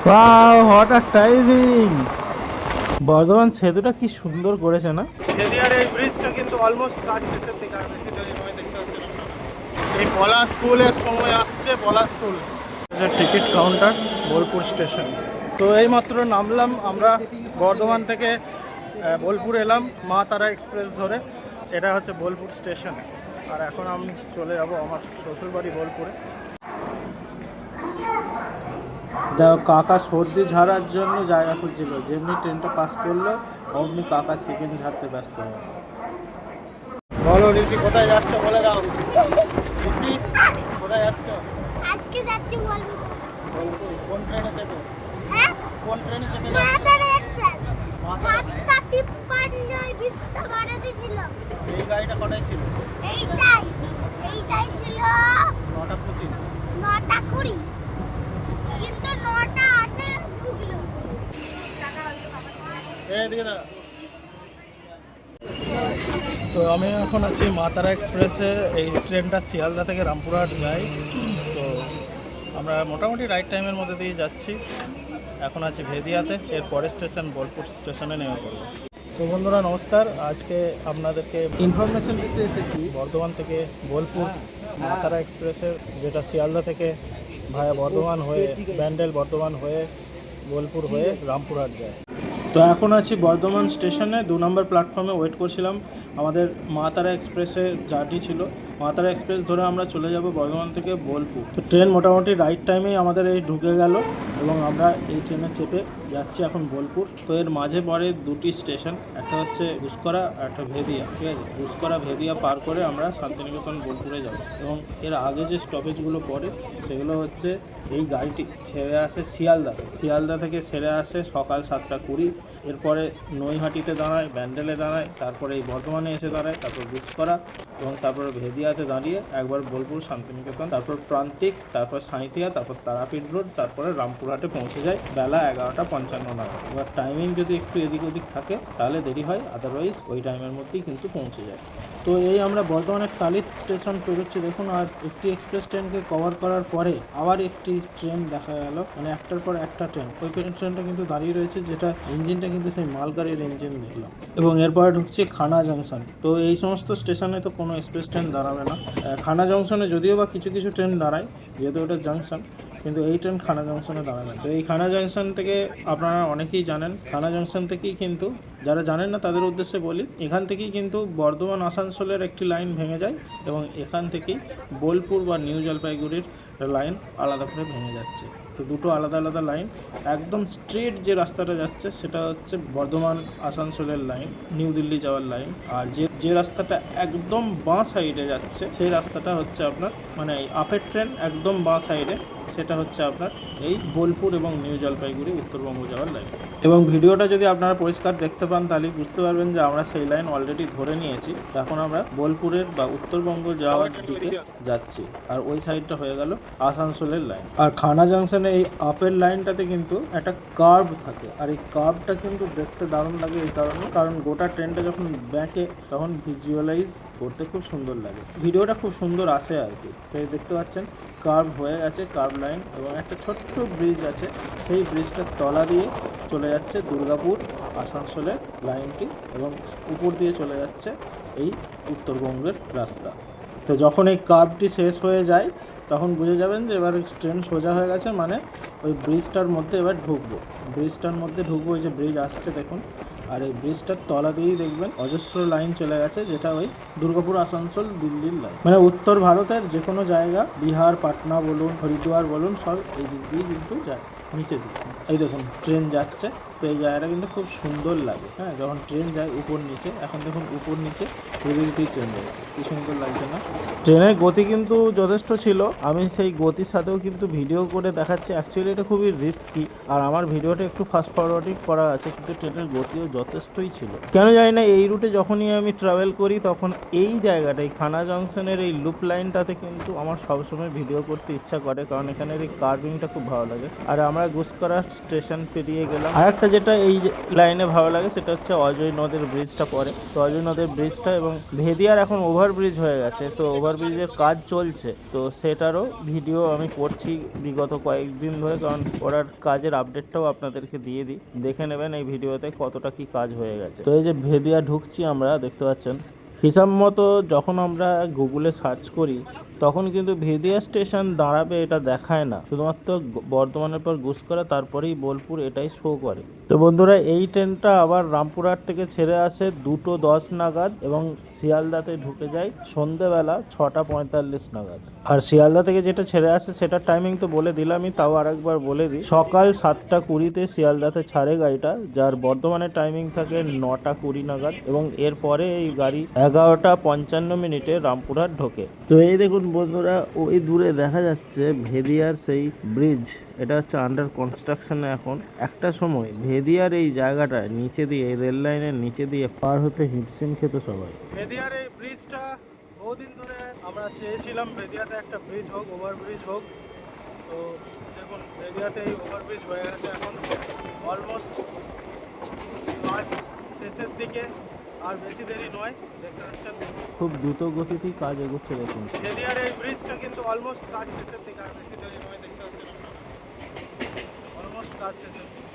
Wow, what a timing! Bardhaman সেতুটা কি সুন্দর করেছে না? সেদিয়ার এই ব্রিজটা কিন্তু অলমোস্ট কাজ শেষের দিকে, আর বেশি দেরি নয়, দেখতে পাচ্ছেন আপনারা। এই পলাশপুলের সময় আসছে, পলাশপুল টিকিট কাউন্টার, বোলপুর স্টেশন। তো এইমাত্র নামলাম আমরা বর্ধমান থেকে, বোলপুর এলাম মা তারা এক্সপ্রেস ধরে। এটা হচ্ছে বোলপুর স্টেশন, আর এখন আমি চলে যাব আমার শ্বশুরবাড়ি বোলপুরে। দেখো, কাকা সর্দি ঝাড়ার জন্য জায়গা খুঁজছিল, যেমনি ট্রেনটা পাস করলো অমনি কাকা সেকেন্ড ঝাড়তে ব্যস্ত হয়। বলো ঋষি, কোথায় যাচ্ছ বলে দাও। ঋষি, কোথায় যাচ্ছ? আজকে যাচ্ছি বোলপুর। বোলপুর কোন ট্রেনে চেপে? হ্যাঁ, কোন ট্রেনে চেপে মা যাচ্ছ? তারা এক্সপ্রেস। মাতারা। 7:53 বিশ্বভারতী ছিল। এই গাড়িটা কটায় ছিল? এইটাই ছিল 9:25। 9:20, কিন্তু 9:18 ঢুকলো। এদিকে না। তো আমি এখন আছি মা তারা এক্সপ্রেসে। এই ট্রেনটা শিয়ালদা থেকে রামপুরহাট যায়। তো আমরা মোটামুটি রাইট টাইমের মধ্যে দিয়ে যাচ্ছি। এখন আছি ভেদিয়াতে, এর পরের স্টেশন বোলপুর স্টেশনে নেমে পড়ব। তো বন্ধুরা নমস্কার, আজকে আপনাদেরকে ইনফরমেশন দিতে এসেছি। বর্ধমান থেকে বোলপুর মা তারা এক্সপ্রেসের, যেটা শিয়ালদা থেকে ভায়া বর্ধমান হয়ে, ব্যান্ডেল বর্ধমান হয়ে, বোলপুর হয়ে রামপুরহাট যায়। তো এখন আছি বর্ধমান স্টেশনে, 2 নম্বর প্ল্যাটফর্মে ওয়েট করছিলাম। আমাদের মা তারা এক্সপ্রেসের জার্নি ছিল। মা তারা এক্সপ্রেস ধরে আমরা চলে যাব বর্ধমান থেকে বোলপুর। তো ট্রেন মোটামুটি রাইট টাইমেই আমাদের এই ঢুকে গেল এবং আমরা এই ট্রেনে চেপে যাচ্ছি এখন বোলপুর। তো এর মাঝে পড়ে দুটি স্টেশন, একটা হচ্ছে গুসকরা আর একটা ভেদিয়া। ঠিক আছে, গুসকরা ভেদিয়া পার করে আমরা শান্তিনিকেতন বোলপুরে যাব। এবং এর আগে যে স্টপেজগুলো পড়ে সেগুলো হচ্ছে, এই গাড়িটি ছেড়ে আসে শিয়ালদা থেকে ছেড়ে আসে সকাল 7:20। এরপরে নৈহাটিতে দাঁড়ায়, ব্যান্ডেলে দাঁড়ায়, তারপরে এই বর্ধমানে এসে দাঁড়ায়, তারপর গুসকরা এবং তারপরে ভেদিয়াতে দাঁড়িয়ে একবার বোলপুর শান্তিনিকেতন, তারপর প্রান্তিক, তারপর সাঁইথিয়া, তারপর তারাপীঠ রোড, তারপরে রামপুরহাটে পৌঁছে যায় বেলা 11:55 নাগাদ। এবার টাইমিং যদি একটু এদিক ওদিক থাকে তাহলে দেরি হয়, আদারওয়াইজ ওই টাইমের মধ্যেই কিন্তু পৌঁছে যায়। তো এই আমরা বর্ধমানের টালিত স্টেশন পেরোচ্ছি দেখুন। আর একটি এক্সপ্রেস ট্রেনকে কভার করার পরে আবার একটি ট্রেন দেখা গেল, মানে একটার পর একটা ট্রেন। ওই ট্রেনটা কিন্তু দাঁড়িয়ে রয়েছে, যেটা ইঞ্জিনটা কিন্তু সেই মালগাড়ির ইঞ্জিন দেখলাম। এবং এরপরে ঢুকছি খানা জংশন। তো এই সমস্ত স্টেশনে তো কোনো এক্সপ্রেস ট্রেন দাঁড়াবে না। খানা জংশনে যদিও বা কিছু কিছু ট্রেন দাঁড়ায়, যেহেতু ওটা জাংশন, কিন্তু এই ট্রেন খানা জংশনে দাঁড়াবে। তো এই খানা জংশন থেকে আপনারা অনেকেই জানেন, খানা জংশন থেকেই কিন্তু, যারা জানেন না তাদের উদ্দেশ্যে বলি, এখান থেকেই কিন্তু বর্ধমান আসানসোলের একটি লাইন ভেঙে যায় এবং এখান থেকেই বোলপুর বা নিউ জলপাইগুড়ির লাইন আলাদা করে ভেঙে যাচ্ছে। তো দুটো আলাদা আলাদা লাইন। একদম স্ট্রেট যে রাস্তাটা যাচ্ছে সেটা হচ্ছে বর্ধমান আসানসোলের লাইন, নিউ দিল্লি যাওয়ার লাইন। আর যে রাস্তাটা একদম বাঁ সাইডে যাচ্ছে সেই রাস্তাটা হচ্ছে আপনার, মানে এই আপের ট্রেন একদম বাঁ সাইডে, সেটা হচ্ছে আপনার এই বোলপুর এবং নিউ জলপাইগুড়ি উত্তরবঙ্গ যাওয়ার লাইন। এবং ভিডিওটা যদি আপনারা পরিষ্কার দেখতে পান তাহলে বুঝতে পারবেন যে আমরা সেই লাইন অলরেডি ধরে নিয়েছি। এখন আমরা বোলপুরের বা উত্তরবঙ্গ যাওয়ার দিকে যাচ্ছি, আর ওই সাইডটা হয়ে গেল আসানসোলের লাইন। আর খানা জাংশনে এই আপের লাইনটাতে কিন্তু একটা কার্ভ থাকে, আর এই কার্ভটা কিন্তু দেখতে দারুণ লাগে এই কারণে, কারণ গোটা ট্রেনটা যখন ব্যাকে তখন ভিজুয়ালাইজ করতে খুব সুন্দর লাগে, ভিডিওটা খুব সুন্দর আসে আর কি। তো এই দেখতে পাচ্ছেন কার্ভ হয়ে গেছে, কার্ভ লাইন, এবং একটা ছোট্ট ব্রিজ আছে, সেই ব্রিজটার তলা দিয়ে চলে যাচ্ছে দুর্গাপুর আসানসোলের লাইনটি, এবং উপর দিয়ে চলে যাচ্ছে এই উত্তরবঙ্গের রাস্তা। তো যখন এই কার্ভটি শেষ হয়ে যায় তখন বুঝে যাবেন যে এবার ট্রেন সোজা হয়ে গেছে, মানে ওই ব্রিজটার মধ্যে এবার ঢুকবো। ব্রিজটার মধ্যে ঢুকবো, এই যে ব্রিজ আসছে দেখুন, আর এই ব্রিজটার তলা দিয়েই দেখবেন অজস্র লাইন চলে গেছে, যেটা ওই দুর্গাপুর আসানসোল দিল্লির লাইন। মানে উত্তর ভারতের যে কোনো জায়গা, বিহার, পাটনা বলুন, হরিদ্বার বলুন, সব এই দিক দিয়েই কিন্তু যায় নিচে দিকে। এই দেখুন ট্রেন যাচ্ছে, তো এই জায়গাটা কিন্তু খুব সুন্দর লাগে। হ্যাঁ, যখন ট্রেন যায় উপর নিচে, এখন দেখুন উপর নিচে দুদিক দিয়ে ট্রেন যাচ্ছে, কি সুন্দর লাগছে না? ট্রেনের গতি কিন্তু যথেষ্ট ছিল, আমি সেই গতির সাথেও কিন্তু ভিডিও করে দেখাচ্ছি। অ্যাকচুয়ালি এটা খুবই রিস্কি, আর আমার ভিডিওটা একটু ফাস্ট ফরওয়ার্ডিং করা আছে, কিন্তু ট্রেনের গতিও যথেষ্টই ছিল। কেন জানি না এই রুটে যখনই আমি ট্রাভেল করি তখন এই জায়গাটাই খানা জংশনের এই লুপ লাইনটাতে কিন্তু আমার সবসময় ভিডিও করতে ইচ্ছা করে, কারণ এখানের এই কার্ভিংটা খুব ভালো লাগে। আর আমরা গুসকরা স্টেশন পেরিয়ে গেলাম। আর একটা একটা যেটা এই লাইনে ভালো লাগে সেটা হচ্ছে অজয় নদের ব্রিজটা পরে। তো অজয় নদের ব্রিজটা এবং ভেদিয়ার এখন ওভারব্রিজ হয়ে গেছে, তো ওভারব্রিজের কাজ চলছে, তো সেটারও ভিডিও আমি করছি বিগত কয়েকদিন ধরে, কারণ ওরার কাজের আপডেটটাও আপনাদেরকে দিয়ে দিই, দেখে নেবেন এই ভিডিওতে কতটা কি কাজ হয়ে গেছে। তো এই যে ভেদিয়া ঢুকছি আমরা, দেখতে পাচ্ছেন হিসাব মতো যখন আমরা গুগলে সার্চ করি তখন কিন্তু ভেদিয়া স্টেশন দাঁড়াবে এটা দেখায় না, শুধুমাত্র বর্ধমানের পর গুসকরা তারপরেই বোলপুর এটাই শো করে। তো বন্ধুরা এই ট্রেনটা আবার রামপুরহাট থেকে ছেড়ে আসে 2:10 নাগাদ এবং শিয়ালদাতে ঢুকে যায় সন্ধেবেলা 6:45 নাগাদ। আর শিয়ালদা থেকে যেটা ছেড়ে আসে সেটার টাইমিং তো বলে দিলামই, তাও আরেকবার বলে দিই, সকাল 7:20 শিয়ালদাতে ছাড়ে গাড়িটা, যার বর্ধমানের টাইমিং থাকে 9:20 নাগাদ, এবং এরপরে এই গাড়ি 11:55 রামপুরহাট ঢোকে। তো এই দেখুন বন্ধুরা, ওই দূরে দেখা যাচ্ছে ভেদিয়ার সেই ব্রিজ, এটা হচ্ছে আন্ডার কনস্ট্রাকশনে এখন। একটা সময় ভেদিয়ার এই জায়গাটা নিচে দিয়ে, রেল লাইনের নিচে দিয়ে পার হতে হিমশিম খেত সবাই। ভেদিয়ার এই ব্রিজটা বহুদিন ধরে আমরা চেয়েছিলাম, ভেদিয়াতে একটা ব্রিজ হোক, ওভারব্রিজ হোক। তো দেখুন ভেদিয়াতে এই ওভারব্রিজ হয়ে গেছে এখন, অলমোস্ট কাজ শেষের দিকে, আর বেশি দেরি নয়। দেখতে পাচ্ছেন খুব দ্রুত গতিতেই কাজ এগোচ্ছে দেখুন। ভেদিয়ার এই ব্রিজটা কিন্তু অলমোস্ট কাজ শেষের দিকে, আর বেশি দেরি নয়। দেখতে পাচ্ছেন অলমোস্ট কাজ শেষের দিকে।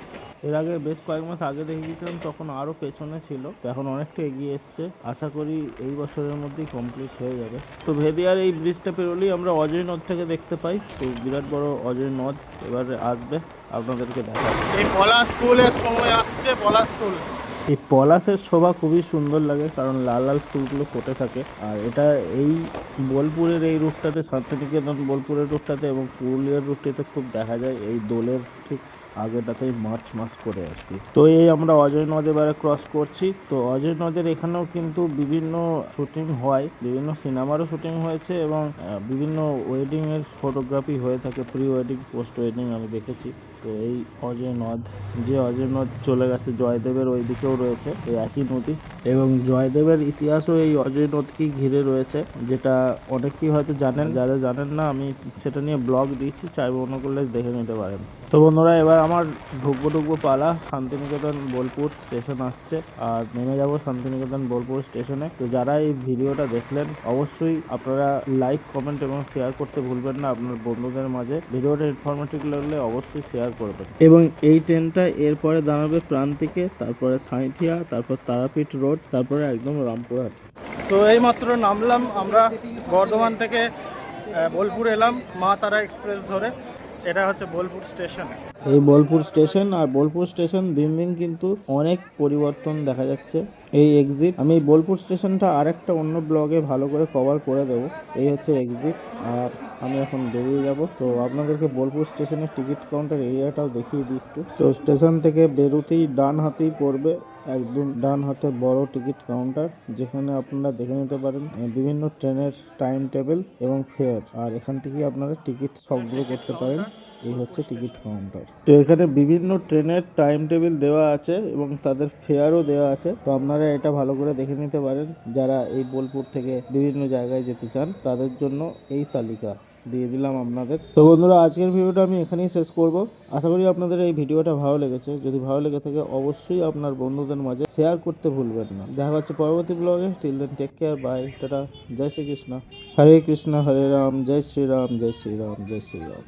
এর আগে বেশ কয়েক মাস আগে দেখে গিয়েছিলাম, তখন আরও পেছনে ছিল, তো এখন অনেকটা এগিয়ে এসছে। আশা করি এই বছরের মধ্যেই কমপ্লিট হয়ে যাবে। তো ভেদিয়ার এই ব্রিজটা পেরোলেই আমরা অজয় নদটাকে দেখতে পাই। তো বিরাট বড় অজয় নদ এবারে আসবে, আপনাদেরকে দেখাবো। এই পলাশ ফুলের সময় আসছে, পলাশ ফুল। এই পলাশের শোভা খুবই সুন্দর লাগে, কারণ লাল লাল ফুলগুলো ফুটে থাকে। আর এটা এই বোলপুরের এই রুটটাতে, শান্তিনিকেতন বোলপুরের রুটটাতে এবং পুরুলিয়ার রুটটাতে খুব দেখা যায়, এই দোলের ঠিক আগেটাতেই মার্চ মাস করে আর কি। তো এই আমরা অজয় নদ এবারে ক্রস করছি। তো অজয় নদের এখানেও কিন্তু বিভিন্ন শুটিং হয়, বিভিন্ন সিনেমারও শুটিং হয়েছে এবং বিভিন্ন ওয়েডিং এর ফটোগ্রাফি হয়ে থাকে, প্রি ওয়েডিং, পোস্ট ওয়েডিং আমি দেখেছি। তো এই অজয় নদ, যে অজয় নদ চলে গেছে জয়দেবের ওই দিকেও রয়েছে এই একই নদী, এবং জয়দেবের ইতিহাসও এই অজয় নদকেই ঘিরে রয়েছে, যেটা অনেকেই হয়তো জানেন, যারা জানেন না আমি সেটা নিয়ে ব্লগ দিয়েছি, চাইবো মনে করলে দেখে নিতে পারেন। তো বন্ধুরা এবার আমার ঢুকবো পালা, শান্তিনিকেতন বোলপুর স্টেশন আসছে, আর নেমে যাব শান্তিনিকেতন বোলপুর স্টেশনে। তো যারা এই ভিডিওটা দেখলেন অবশ্যই আপনারা লাইক, কমেন্ট এবং শেয়ার করতে ভুলবেন না আপনার বন্ধুদের মাঝে। ভিডিওটা ইনফরমেটিভ লাগলে অবশ্যই শেয়ার করবেন। এবং এই ট্রেনটা এরপরে দাঁড়াবে প্রান্তিকে, তারপরে সাঁইথিয়া, তারপর তারাপীঠ রোড, তারপরে একদম রামপুরহাট। তো এইমাত্র নামলাম আমরা বর্ধমান থেকে, বোলপুর এলাম মা তারা এক্সপ্রেস ধরে। এটা হচ্ছে বোলপুর স্টেশন। এই বোলপুর স্টেশন, আর বোলপুর স্টেশন দিন দিন কিন্তু অনেক পরিবর্তন দেখা যাচ্ছে। এই এক্সিট, আমি এই বোলপুর স্টেশনটা আরেকটা অন্য ব্লগে ভালো করে কভার করে দেবো। এই হচ্ছে এক্সিট, আর আমি এখন বেরিয়ে যাব। তো আপনাদেরকে বোলপুর স্টেশনের টিকিট কাউন্টার এরিয়াটাও দেখিয়ে দিই একটু। তো স্টেশন থেকে বেরোতেই ডান হাতেই পড়বে, একদম ডান হাতে বড় টিকিট কাউন্টার, যেখানে আপনারা দেখে নিতে পারেন বিভিন্ন ট্রেনের টাইম টেবিল এবং ফেয়ার, আর এখান থেকেই আপনারা টিকিট সবগুলো করতে পারেন। এই হচ্ছে টিকিট কাউন্টার। তো এখানে বিভিন্ন ট্রেনের টাইম টেবিল দেওয়া আছে এবং তাদের ফেয়ারও দেওয়া আছে, তো আপনারা এটা ভালো করে দেখে নিতে পারেন। যারা এই বোলপুর থেকে বিভিন্ন জায়গায় যেতে চান তাদের জন্য এই তালিকা দিয়ে দিলাম আপনাদের। তো বন্ধুরা আজকের ভিডিওটা আমি এখানেই শেষ করব। আশা করি আপনাদের এই ভিডিওটা ভালো লেগেছে। যদি ভালো লেগে থাকে অবশ্যই আপনার বন্ধুদের মাঝে শেয়ার করতে ভুলবেন না। দেখা হচ্ছে পরবর্তী ব্লগে। Till then take care, bye, tata, জয় শ্রীকৃষ্ণ, হরে কৃষ্ণ হরে রাম, জয় শ্রীরাম, জয় শ্রীরাম, জয় শ্রীরাম।